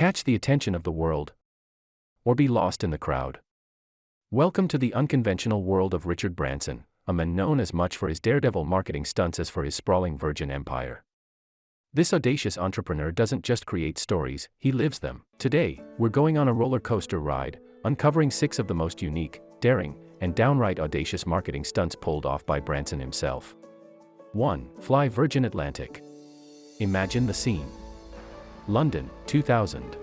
catch the attention of the world, or be lost in the crowd. Welcome to the unconventional world of Richard Branson, a man known as much for his daredevil marketing stunts as for his sprawling Virgin empire. This audacious entrepreneur doesn't just create stories, he lives them. Today, we're going on a roller coaster ride, uncovering 6 of the most unique, daring, and downright audacious marketing stunts pulled off by Branson himself. 1. Fly Virgin Atlantic. Imagine the scene. London, 2000.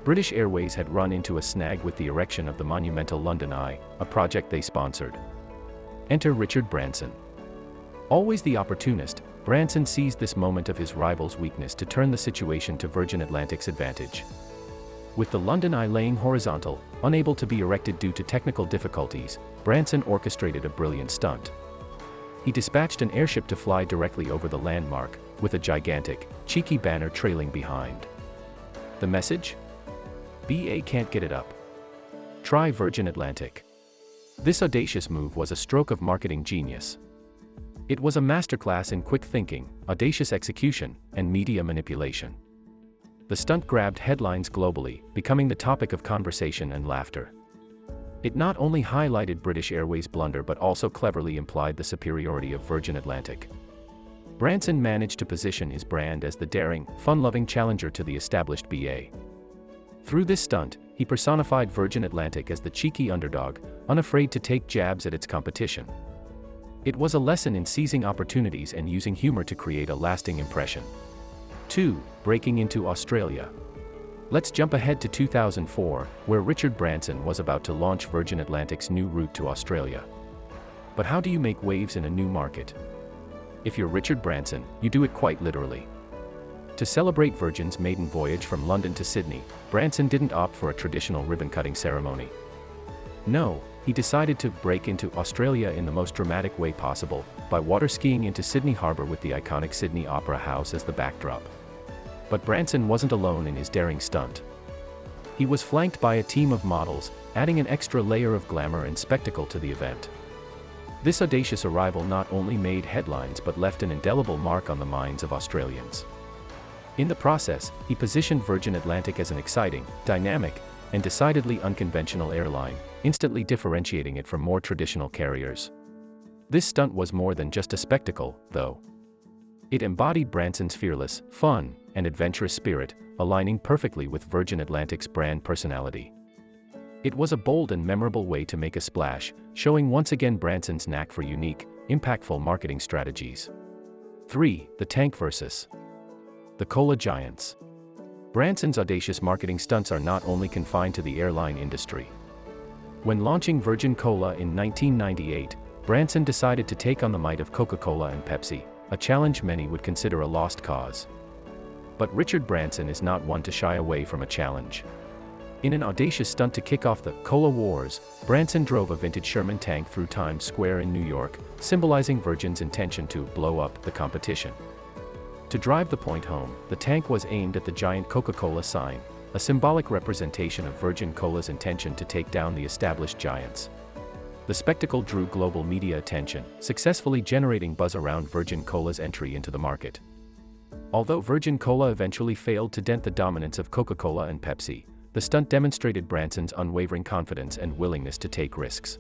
British Airways had run into a snag with the erection of the monumental London Eye, a project they sponsored. Enter Richard Branson. Always the opportunist, Branson seized this moment of his rival's weakness to turn the situation to Virgin Atlantic's advantage. With the London Eye laying horizontal, unable to be erected due to technical difficulties, Branson orchestrated a brilliant stunt. He dispatched an airship to fly directly over the landmark, with a gigantic, cheeky banner trailing behind. The message? BA can't get it up. Try Virgin Atlantic. This audacious move was a stroke of marketing genius. It was a masterclass in quick thinking, audacious execution, and media manipulation. The stunt grabbed headlines globally, becoming the topic of conversation and laughter. It not only highlighted British Airways' blunder but also cleverly implied the superiority of Virgin Atlantic. Branson managed to position his brand as the daring, fun-loving challenger to the established BA. Through this stunt, he personified Virgin Atlantic as the cheeky underdog, unafraid to take jabs at its competition. It was a lesson in seizing opportunities and using humor to create a lasting impression. 2. Breaking into Australia. Let's jump ahead to 2004, where Richard Branson was about to launch Virgin Atlantic's new route to Australia. But how do you make waves in a new market? If you're Richard Branson, you do it quite literally. To celebrate Virgin's maiden voyage from London to Sydney, Branson didn't opt for a traditional ribbon-cutting ceremony. No, he decided to break into Australia in the most dramatic way possible, by water skiing into Sydney Harbour with the iconic Sydney Opera House as the backdrop. But Branson wasn't alone in his daring stunt. He was flanked by a team of models, adding an extra layer of glamour and spectacle to the event. This audacious arrival not only made headlines but left an indelible mark on the minds of Australians. In the process, he positioned Virgin Atlantic as an exciting, dynamic, and decidedly unconventional airline, instantly differentiating it from more traditional carriers. This stunt was more than just a spectacle, though. It embodied Branson's fearless, fun, and adventurous spirit, aligning perfectly with Virgin Atlantic's brand personality. It was a bold and memorable way to make a splash, showing once again Branson's knack for unique, impactful marketing strategies. 3. The Tank vs. the Cola Giants. Branson's audacious marketing stunts are not only confined to the airline industry. When launching Virgin Cola in 1998, Branson decided to take on the might of Coca-Cola and Pepsi, a challenge many would consider a lost cause. But Richard Branson is not one to shy away from a challenge. In an audacious stunt to kick off the Cola Wars, Branson drove a vintage Sherman tank through Times Square in New York, symbolizing Virgin's intention to blow up the competition. To drive the point home, the tank was aimed at the giant Coca-Cola sign, a symbolic representation of Virgin Cola's intention to take down the established giants. The spectacle drew global media attention, successfully generating buzz around Virgin Cola's entry into the market. Although Virgin Cola eventually failed to dent the dominance of Coca-Cola and Pepsi, the stunt demonstrated Branson's unwavering confidence and willingness to take risks.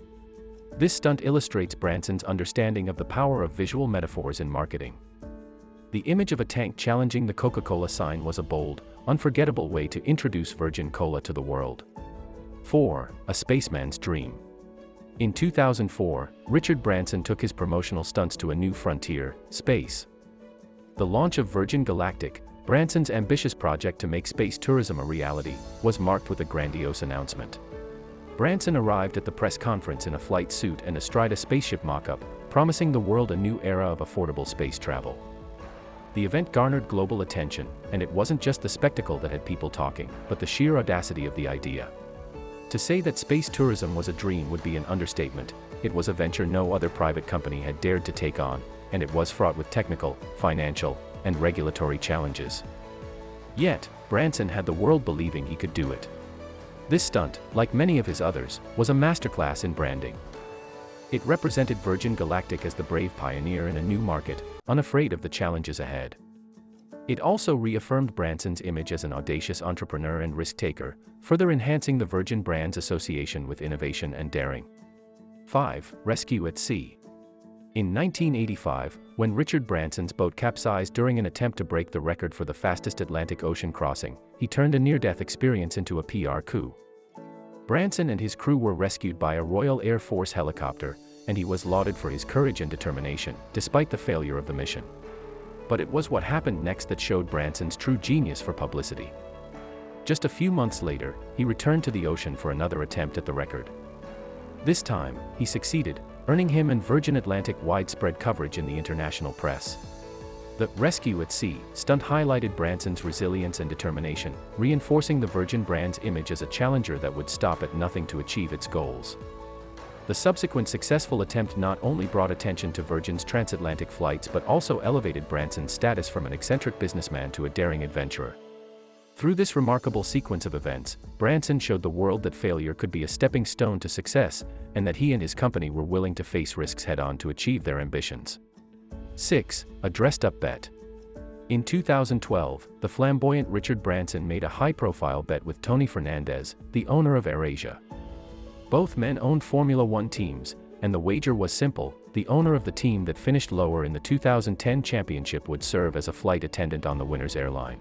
This stunt illustrates Branson's understanding of the power of visual metaphors in marketing. The image of a tank challenging the Coca-Cola sign was a bold, unforgettable way to introduce Virgin Cola to the world. 4. A Spaceman's Dream. In 2004, Richard Branson took his promotional stunts to a new frontier, space. The launch of Virgin Galactic, Branson's ambitious project to make space tourism a reality, was marked with a grandiose announcement. Branson arrived at the press conference in a flight suit and astride a spaceship mock-up, promising the world a new era of affordable space travel. The event garnered global attention, and it wasn't just the spectacle that had people talking, but the sheer audacity of the idea. To say that space tourism was a dream would be an understatement. It was a venture no other private company had dared to take on, and it was fraught with technical, financial, and regulatory challenges. Yet, Branson had the world believing he could do it. This stunt, like many of his others, was a masterclass in branding. It represented Virgin Galactic as the brave pioneer in a new market, unafraid of the challenges ahead. It also reaffirmed Branson's image as an audacious entrepreneur and risk-taker, further enhancing the Virgin brand's association with innovation and daring. 5. Rescue at sea. In 1985, when Richard Branson's boat capsized during an attempt to break the record for the fastest Atlantic Ocean crossing, he turned a near-death experience into a PR coup. Branson and his crew were rescued by a Royal Air Force helicopter, and he was lauded for his courage and determination, despite the failure of the mission. But it was what happened next that showed Branson's true genius for publicity. Just a few months later, he returned to the ocean for another attempt at the record. This time, he succeeded, earning him and Virgin Atlantic widespread coverage in the international press. The rescue at sea stunt highlighted Branson's resilience and determination, reinforcing the Virgin brand's image as a challenger that would stop at nothing to achieve its goals. The subsequent successful attempt not only brought attention to Virgin's transatlantic flights but also elevated Branson's status from an eccentric businessman to a daring adventurer. Through this remarkable sequence of events, Branson showed the world that failure could be a stepping stone to success, and that he and his company were willing to face risks head-on to achieve their ambitions. 6. A dressed-up bet. In 2012, the flamboyant Richard Branson made a high-profile bet with Tony Fernandez, the owner of AirAsia. Both men owned Formula One teams, and the wager was simple: the owner of the team that finished lower in the 2010 championship would serve as a flight attendant on the winner's airline.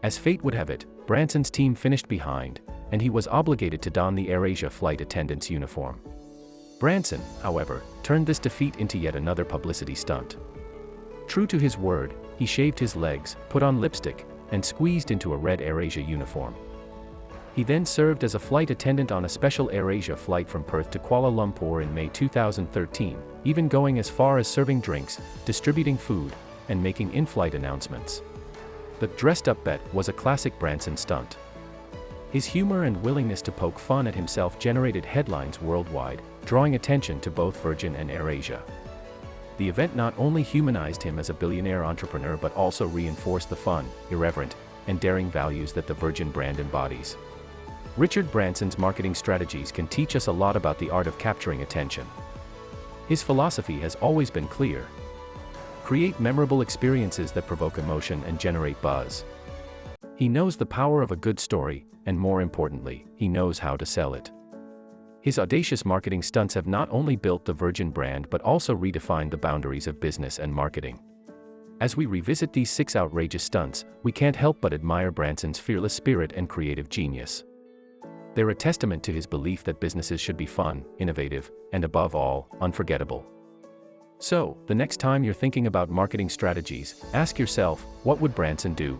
As fate would have it, Branson's team finished behind, and he was obligated to don the AirAsia flight attendant's uniform. Branson, however, turned this defeat into yet another publicity stunt. True to his word, he shaved his legs, put on lipstick, and squeezed into a red AirAsia uniform. He then served as a flight attendant on a special AirAsia flight from Perth to Kuala Lumpur in May 2013, even going as far as serving drinks, distributing food, and making in-flight announcements. The dressed-up bet was a classic Branson stunt. His humor and willingness to poke fun at himself generated headlines worldwide, drawing attention to both Virgin and AirAsia. The event not only humanized him as a billionaire entrepreneur but also reinforced the fun, irreverent, and daring values that the Virgin brand embodies. Richard Branson's marketing strategies can teach us a lot about the art of capturing attention. His philosophy has always been clear: create memorable experiences that provoke emotion and generate buzz. He knows the power of a good story, and more importantly, he knows how to sell it. His audacious marketing stunts have not only built the Virgin brand but also redefined the boundaries of business and marketing. As we revisit these 6 outrageous stunts, we can't help but admire Branson's fearless spirit and creative genius. They're a testament to his belief that businesses should be fun, innovative, and above all, unforgettable. So, the next time you're thinking about marketing strategies, ask yourself, what would Branson do?